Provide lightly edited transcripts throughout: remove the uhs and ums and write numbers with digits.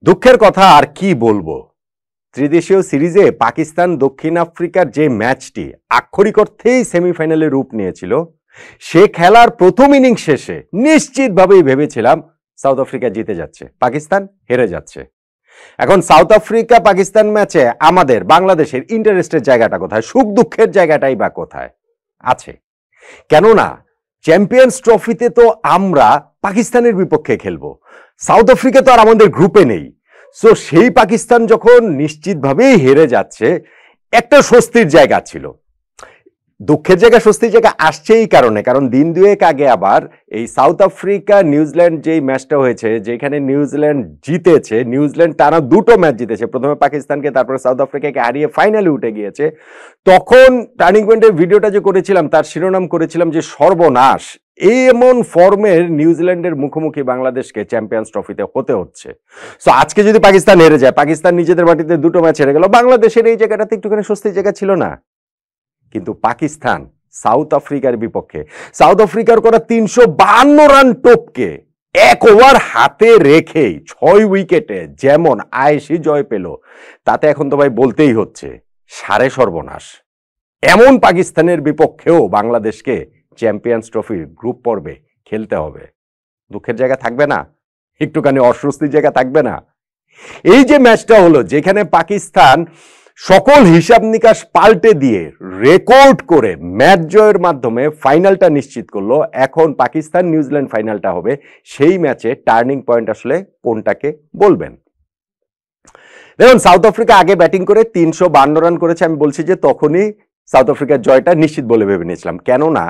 দুঃখের কথা আর কি বলবো। ত্রিদেশীয় সিরিজে পাকিস্তান দক্ষিণ আফ্রিকার যে ম্যাচটি আক্ষরিক অর্থেই সেমিফাইনালে রূপ নিয়েছিল, সে খেলার প্রথম ইনিংস শেষে নিশ্চিতভাবেই ভেবেছিলাম সাউথ আফ্রিকা জিতে যাচ্ছে, পাকিস্তান হেরে যাচ্ছে। এখন সাউথ আফ্রিকা পাকিস্তান ম্যাচে আমাদের বাংলাদেশের ইন্টারেস্টের জায়গাটা কোথায়, সুখ দুঃখের জায়গাটাই বা কোথায় আছে? কেননা চ্যাম্পিয়ন্স ট্রফিতে তো আমরা পাকিস্তানের বিপক্ষে খেলবো, সাউথ আফ্রিকা তো আর আমাদের গ্রুপে নেই। সো সেই পাকিস্তান যখন নিশ্চিতভাবেই হেরে যাচ্ছে, একটা স্বস্তির জায়গা ছিল। দুঃখের জায়গা স্বস্তির জায়গা আসছে এই কারণে, কারণ দিন দুয়েক আগে আবার এই সাউথ আফ্রিকা নিউজিল্যান্ড যেই ম্যাচটা হয়েছে, যেখানে নিউজিল্যান্ড জিতেছে, নিউজিল্যান্ড টানা দুটো ম্যাচ জিতেছে, প্রথমে পাকিস্তানকে তারপরে সাউথ আফ্রিকাকে হারিয়ে ফাইনালে উঠে গিয়েছে। তখন টার্নিং পয়েন্টের ভিডিওটা যে করেছিলাম তার শিরোনাম করেছিলাম যে সর্বনাশ, এমন ফর্মের নিউজিল্যান্ডের মুখোমুখি বাংলাদেশকে চ্যাম্পিয়ন্স ট্রফিতে হতে হচ্ছে। সো আজকে যদি পাকিস্তান হেরে যায়, পাকিস্তান নিজেদের মাটিতে দুটো ম্যাচ হেরে গেল, বাংলাদেশের এই জায়গাটাতে একটুখানি স্বস্তির জায়গা ছিল না। কিন্তু পাকিস্তান সাউথ আফ্রিকার বিপক্ষে, সাউথ আফ্রিকার করা 352 রান টপকে এক ওভার হাতে রেখেই 6 উইকেটে যেমন আয়েশি জয় পেল, তাতে এখন তো ভাই বলতেই হচ্ছে সারে সর্বনাশ। এমন পাকিস্তানের বিপক্ষেও বাংলাদেশকে চ্যাম্পিয়ন্স ট্রফির গ্রুপ পর্বে খেলতে হবে। দুঃখের জায়গা থাকবে না? একটুখানি অস্বস্তির জায়গা থাকবে না? এই যে ম্যাচটা হলো, যেখানে পাকিস্তান সকল হিসাব নিকাশ পাল্টে দিয়ে রেকর্ড করে ম্যাচ জয়ের মাধ্যমে ফাইনালটা নিশ্চিত করলো, এখন পাকিস্তান নিউজিল্যান্ড ফাইনালটা হবে, সেই ম্যাচে টার্নিং পয়েন্ট আসলে কোনটাকে বলবেন? দেখুন, সাউথ আফ্রিকা আগে ব্যাটিং করে 352 রান করেছে। আমি বলছি যে তখনই সাউথ আফ্রিকার জয়টা নিশ্চিত বলে ভেবে নিয়েছিলাম, কেননা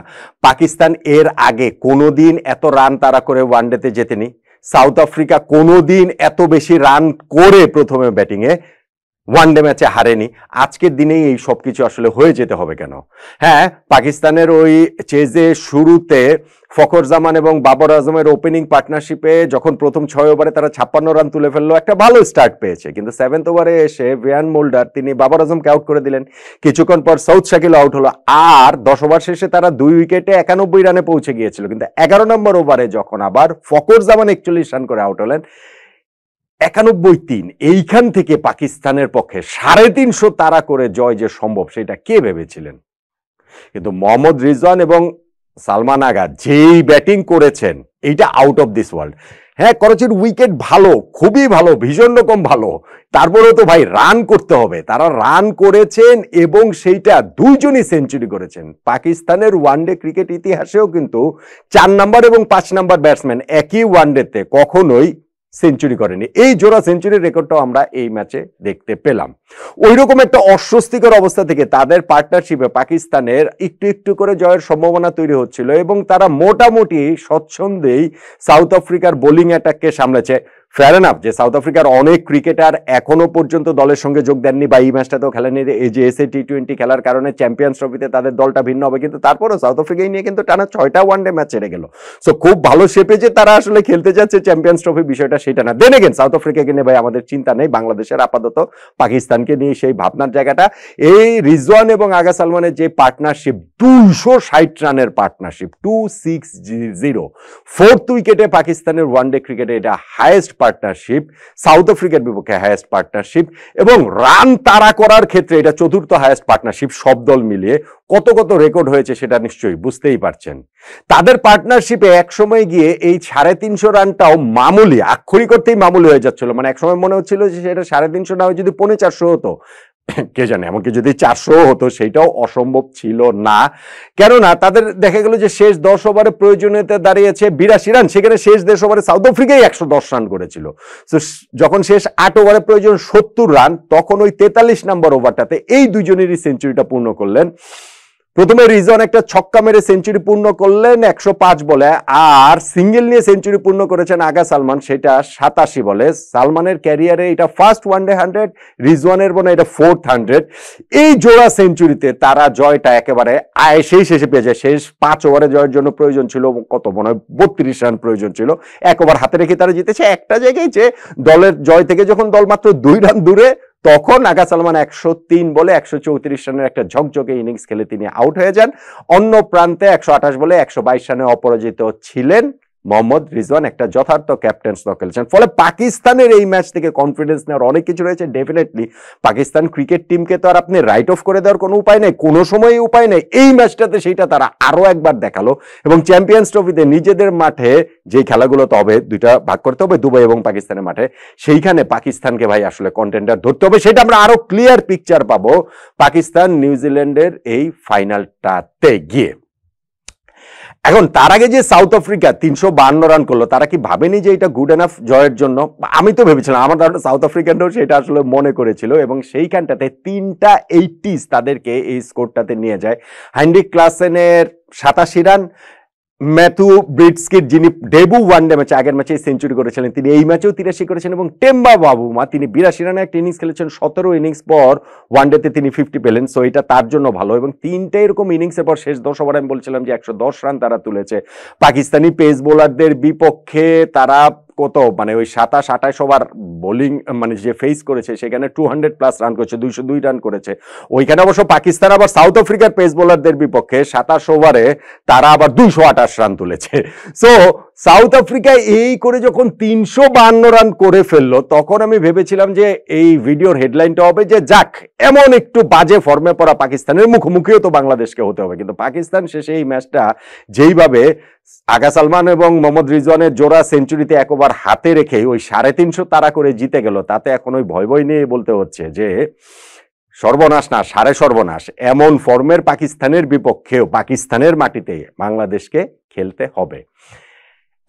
পাকিস্তান এর আগে কোনোদিন এত রান তারা করে ওয়ানডেতে জেতেনি। সাউথ আফ্রিকা কোনোদিন এত বেশি রান করে প্রথমে ব্যাটিংয়ে ওয়ানডে ম্যাচে হারেনি। আজকের দিনেই এই সবকিছু আসলে হয়ে যেতে হবে কেন? হ্যাঁ, পাকিস্তানের ওই চেজে শুরুতে ফখর জামান এবং বাবর আজমের ওপেনিং পার্টনারশিপে যখন প্রথম 6 ওভারে তারা 56 রান তুলে ফেললো, একটা ভালো স্টার্ট পেয়েছে। কিন্তু 7th ওভারে এসে ভিয়ান মোল্ডার তিনি বাবর আজমকে আউট করে দিলেন। কিছুক্ষণ পর সৌদ শাকিল আউট হলো, আর 10 ওভার শেষে তারা 2 উইকেটে 91 রানে পৌঁছে গিয়েছিল। কিন্তু 11 নম্বর ওভারে যখন আবার ফখর জামান 41 রান করে আউট হলেন, 91-3, এইখান থেকে পাকিস্তানের পক্ষে 350 তারা করে জয় যে সম্ভব, সেটা কে ভেবেছিলেন? কিন্তু মোহাম্মদ রিজওয়ান এবং সালমান আগা যেই ব্যাটিং করেছেন, এইটা আউট অফ দিস ওয়ার্ল্ড। হ্যাঁ, করাচির উইকেট ভালো, খুবই ভালো, ভীষণ রকম ভালো, তারপরেও তো ভাই রান করতে হবে। তারা রান করেছেন এবং সেইটা দুইজনই সেঞ্চুরি করেছেন। পাকিস্তানের ওয়ানডে ক্রিকেট ইতিহাসেও কিন্তু 4 নাম্বার এবং 5 নাম্বার ব্যাটসম্যান একই ওয়ানডেতে কখনোই সেঞ্চুরি করেনি। এই জোড়া সেঞ্চুরির রেকর্ডটাও আমরা এই ম্যাচে দেখতে পেলাম। ওইরকম একটা অস্বস্তিকর অবস্থা থেকে তাদের পার্টনারশিপে পাকিস্তানের একটু একটু করে জয়ের সম্ভাবনা তৈরি হচ্ছিল এবং তারা মোটামুটি স্বচ্ছন্দেই সাউথ আফ্রিকার বোলিং অ্যাটাককে সামলেছে। ফেয়ার এনাফ যে সাউথ আফ্রিকার অনেক ক্রিকেটার এখনো পর্যন্ত দলের সঙ্গে যোগ দেননি বা এই ম্যাচটাতেও খেলেনি, এই যে এসএ টি20 খেলার কারণে চ্যাম্পিয়ন্স ট্রফিতে তাদের দলটা ভিন্ন হবে। কিন্তু তারপরও সাউথ আফ্রিকাই নিয়ে কিন্তু টানা 6টা ওয়ানডে ম্যাচ হেরে গেল। সো খুব ভালো শেপে যে তারা আসলে খেলতে যাচ্ছে চ্যাম্পিয়ন্স ট্রফি, বিষয়টা সেটা না। দেন এগেন সাউথ আফ্রিকাকে নিয়ে ভাই আমাদের চিন্তা নেই, বাংলাদেশের আপাতত পাকিস্তানকে নিয়ে সেই ভাবনার জায়গাটা। এই রিজওয়ান এবং আগা সালমানের যে পার্টনারশিপ, 260 রানের পার্টনারশিপ, 260, 4th উইকেটে পাকিস্তানের ওয়ানডে ক্রিকেটে এটা হাইয়েস্ট পার্টনারশিপ, সাউথ আফ্রিকার বিপক্ষে হাইয়েস্ট পার্টনারশিপ, এবং রান তাড়া করার ক্ষেত্রে এটা 4th হাইয়েস্ট পার্টনারশিপ। সব দল মিলিয়ে কত কত রেকর্ড হয়েছে সেটা নিশ্চয়ই বুঝতেই পারছেন। তাদের পার্টনারশিপে একসময় গিয়ে এই 350 রানটাও মামুলি, আক্ষরিক অর্থেই মামুলি হয়ে যাচ্ছিল। মানে একসময় মনে হচ্ছিল যে সেটা 350 না হয়ে যদি 450 হতো, কে জানে, এমনকি যদি 400 হতো সেইটাও অসম্ভব ছিল না। কেননা তাদের দেখা গেল যে শেষ 10 ওভারে প্রয়োজনীয়তা দাঁড়িয়েছে 82 রান, সেখানে শেষ 10 ওভারে সাউথ আফ্রিকাই 110 রান করেছিল। তো যখন শেষ 8 ওভারে প্রয়োজন 70 রান, তখন ওই 43 নম্বর ওভারটাতে এই দুজনেরই সেঞ্চুরিটা পূর্ণ করলেন। প্রথমে রিজন একটা ছক্কা মেরে সেঞ্চুরি পূর্ণ করলেন 105 বলে, আর সিঙ্গেল নিয়ে সেঞ্চুরি পূর্ণ করেছেন আগা সালমান, সেটা 87 বলে। সালমানের ক্যারিয়ারে এটা ফার্স্ট ওয়ানডে 100, রিজওয়ানের বলে এটা 4th 100। এই জোড়া সেঞ্চুরিতে তারা জয়টা একেবারে আয়েসেই শেষে পেয়ে যায়। শেষ 5 ওভারে জয়ের জন্য প্রয়োজন ছিল কত, মনে হয় 32 রান প্রয়োজন ছিল। 1 ওভার হাতে রেখে তারা জিতেছে। একটা জায়গায় যে দলের জয় থেকে যখন দল মাত্র 2 রান দূরে, তখন আগা সালমান 103 বলে 134 রানের একটা ঝকঝকে ইনিংস খেলে তিনি আউট হয়ে যান। অন্য প্রান্তে 128 বলে 122 রানে অপরাজিত ছিলেন মোহাম্মদ রিজওয়ান একটা যথার্থ ক্যাপ্টেন্স দল খেলেছেন। ফলে পাকিস্তানের এই ম্যাচ থেকে কনফিডেন্স নেওয়ার অনেক কিছু রয়েছে। ডেফিনেটলি পাকিস্তান ক্রিকেট টিমকে তো আর আপনি রাইট অফ করে দেওয়ার কোনো উপায় নেই, কোনো সময়ই উপায় নেই। এই ম্যাচটাতে সেইটা তারা আরো একবার দেখালো এবং চ্যাম্পিয়ন্স ট্রফিতে নিজেদের মাঠে যে খেলাগুলো তো হবে, দুইটা ভাগ করতে হবে, দুবাই এবং পাকিস্তানের মাঠে, সেইখানে পাকিস্তানকে ভাই আসলে কন্টেন্ডার ধরতে হবে। সেটা আমরা আরো ক্লিয়ার পিকচার পাবো পাকিস্তান নিউজিল্যান্ডের এই ফাইনালটাতে গিয়ে। এখন তার আগে যে সাউথ আফ্রিকা 352 রান করলো, তারা কি ভাবেনি যে এটা গুড এনাফ জয়ের জন্য? আমি তো ভেবেছিলাম, আমার ধারণা সাউথ আফ্রিকানরাও সেটা আসলে মনে করেছিল এবং সেইখানটাতে 3টা 80s তাদেরকে এই স্কোরটাতে নিয়ে যায়। হ্যান্ডি ক্লাসেনের 87 রান, ম্যাথু ব্রিটস্কির যিনি ডেবু ওয়ানডে ম্যাচে আগের ম্যাচে সেঞ্চুরি করেছিলেন, তিনি এই ম্যাচেও 83 করেছেন এবং টেম্বা বাবুমা তিনি 82 রানে একটা ইনিংস খেলেছেন, 17 ইনিংস পর ওয়ানডেতে তিনি 50 পেলেন। সো এটা তার জন্য ভালো এবং 3টে এরকম ইনিংসের পর শেষ 10 ওভারে আমি বলছিলাম যে 110 রান তারা তুলেছে। পাকিস্তানি পেস বোলারদের বিপক্ষে তারা কত মানে ওই 27-28 ওভার বোলিং মানে যে ফেস করেছে সেখানে 200+ রান করেছে, 202 রান করেছে। ওইখানে অবশ্য পাকিস্তান আবার সাউথ আফ্রিকার পেস বোলারদের বিপক্ষে 27 ওভারে তারা আবার 228 রান তুলেছে। সো সাউথ আফ্রিকা এই করে যখন 352 রান করে ফেললো, তখন আমি ভেবেছিলাম যে এই ভিডিওর হেডলাইনটা হবে যে যাক, এমন একটু বাজে ফর্মে পড়া পাকিস্তানের মুখোমুখিও তো বাংলাদেশকে হতে হবে। কিন্তু পাকিস্তান শেষে এই ম্যাচটা যেইভাবে আগা সালমান এবং মোহাম্মদ রিজওয়ানের জোড়া সেঞ্চুরিতে এক ওভার হাতে রেখে ওই 350 তারা করে জিতে গেল, তাতে এখন ওই ভয় ভয় নিয়ে বলতে হচ্ছে যে সর্বনাশ না সাড়ে সর্বনাশ, এমন ফর্মের পাকিস্তানের বিপক্ষেও পাকিস্তানের মাটিতে বাংলাদেশকে খেলতে হবে।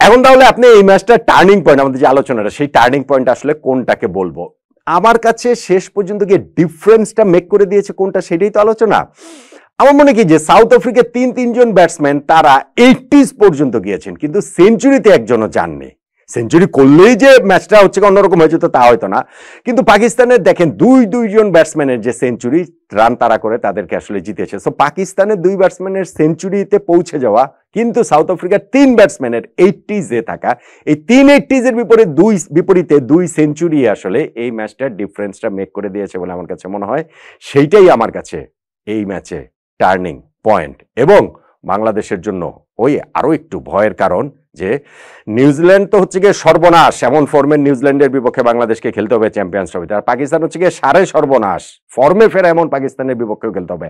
এখন তাহলে আপনি এই ম্যাচটা টার্নিং পয়েন্ট, আমাদের যে আলোচনাটা সেই টার্নিং পয়েন্ট আসলে কোনটাকে বলবো? আমার কাছে শেষ পর্যন্ত গিয়ে ডিফারেন্সটা মেক করে দিয়েছে কোনটা, সেটাই তো আলোচনা। আমার মনে কি যে সাউথ আফ্রিকার 3জন ব্যাটসম্যান তারা 80s পর্যন্ত গিয়েছেন কিন্তু সেঞ্চুরিতে একজনও যাননি। সেঞ্চুরি করলেই যে ম্যাচটা হচ্ছে অন্যরকম হয়ে যেত তা হয়তো না, কিন্তু পাকিস্তানের দেখেন দুইজন ব্যাটসম্যানের যে সেঞ্চুরি রান তারা করে তাদেরকে আসলে জিতেছে। সো পাকিস্তানের 2 ব্যাটসম্যানের সেঞ্চুরিতে পৌঁছে যাওয়া, কিন্তু সাউথ আফ্রিকার 3 ব্যাটসম্যানের 80s-এ থাকা, এই 3 80s-এর বিপরীতে 2 সেঞ্চুরি আসলে এই ম্যাচটার ডিফারেন্সটা মেক করে দিয়েছে বলে আমার কাছে মনে হয়। সেইটাই আমার কাছে এই ম্যাচে টার্নিং পয়েন্ট এবং বাংলাদেশের জন্য ওই আরো একটু ভয়ের কারণ যে নিউজিল্যান্ড তো হচ্ছে গিয়ে সর্বনাশ, এমন ফর্মের নিউজিল্যান্ডের বিপক্ষে বাংলাদেশকে খেলতে হবে চ্যাম্পিয়ন্স ট্রফিতে, আর পাকিস্তান হচ্ছে গিয়ে সাড়ে সর্বনাশ, ফর্মে ফেরা এমন পাকিস্তানের বিপক্ষেও খেলতে হবে।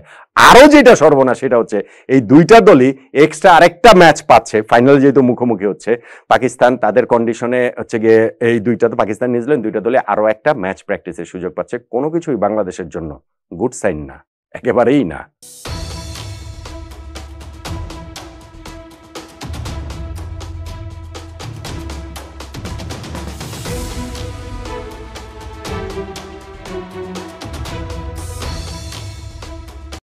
আরো যেটা সর্বনাশ সেটা হচ্ছে এই দুইটা দলই এক্সট্রা আরেকটা ম্যাচ পাচ্ছে, ফাইনাল যেহেতু মুখোমুখি হচ্ছে পাকিস্তান তাদের কন্ডিশনে হচ্ছে গিয়ে এই দুইটা তো পাকিস্তান নিউজিল্যান্ড দুইটা দলে আরো একটা ম্যাচ প্র্যাকটিসের সুযোগ পাচ্ছে। কোনো কিছুই বাংলাদেশের জন্য গুড সাইন না, একেবারেই না।